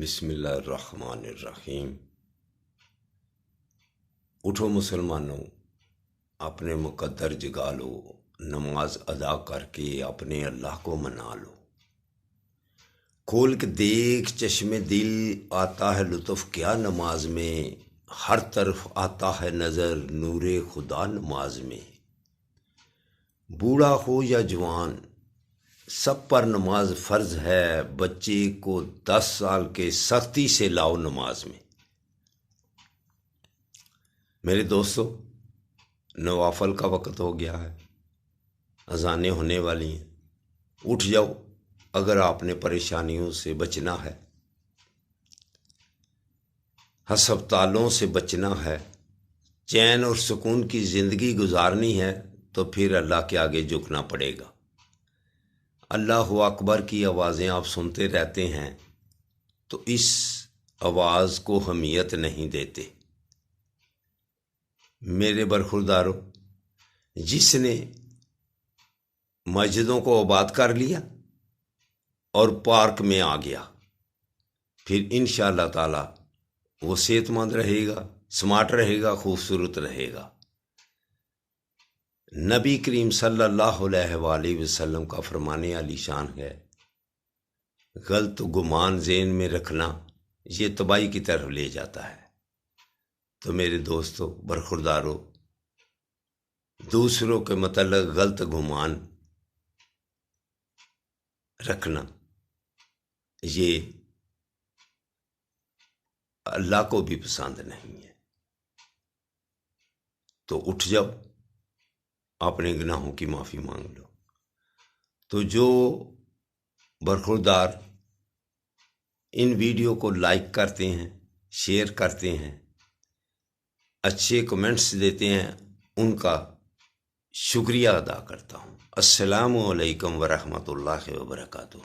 بسم اللہ الرحمن الرحیم۔ اٹھو مسلمانوں، اپنے مقدر جگا لو، نماز ادا کر کے اپنے اللہ کو منا لو۔ کھول کے دیکھ چشم دل، آتا ہے لطف کیا نماز میں، ہر طرف آتا ہے نظر نور خدا نماز میں۔ بوڑھا ہو یا جوان سب پر نماز فرض ہے، بچے کو 10 سال کے سختی سے لاؤ نماز میں۔ میرے دوستو، نوافل کا وقت ہو گیا ہے، اذانیں ہونے والی ہیں۔ اٹھ جاؤ اگر آپ نے پریشانیوں سے بچنا ہے، ہسپتالوں سے بچنا ہے، چین اور سکون کی زندگی گزارنی ہے تو پھر اللہ کے آگے جھکنا پڑے گا۔ اللہ اکبر کی آوازیں آپ سنتے رہتے ہیں تو اس آواز کو اہمیت نہیں دیتے۔ میرے برخورداروں، جس نے مسجدوں کو آباد کر لیا اور پارک میں آ گیا، پھر انشاءاللہ تعالی وہ صحت مند رہے گا، سمارٹ رہے گا، خوبصورت رہے گا۔ نبی کریم صلی اللہ علیہ وآلہ وسلم کا فرمان عالی شان ہے، غلط گمان ذہن میں رکھنا یہ تباہی کی طرف لے جاتا ہے۔ تو میرے دوستو برخوردارو، دوسروں کے متعلق غلط گمان رکھنا یہ اللہ کو بھی پسند نہیں ہے۔ تو اٹھ جاؤ، اپنے گناہوں کی معافی مانگ لو۔ تو جو برخوردار ان ویڈیو کو لائک کرتے ہیں، شیئر کرتے ہیں، اچھے کمنٹس دیتے ہیں، ان کا شکریہ ادا کرتا ہوں۔ السلام علیکم ورحمۃ اللہ وبرکاتہ۔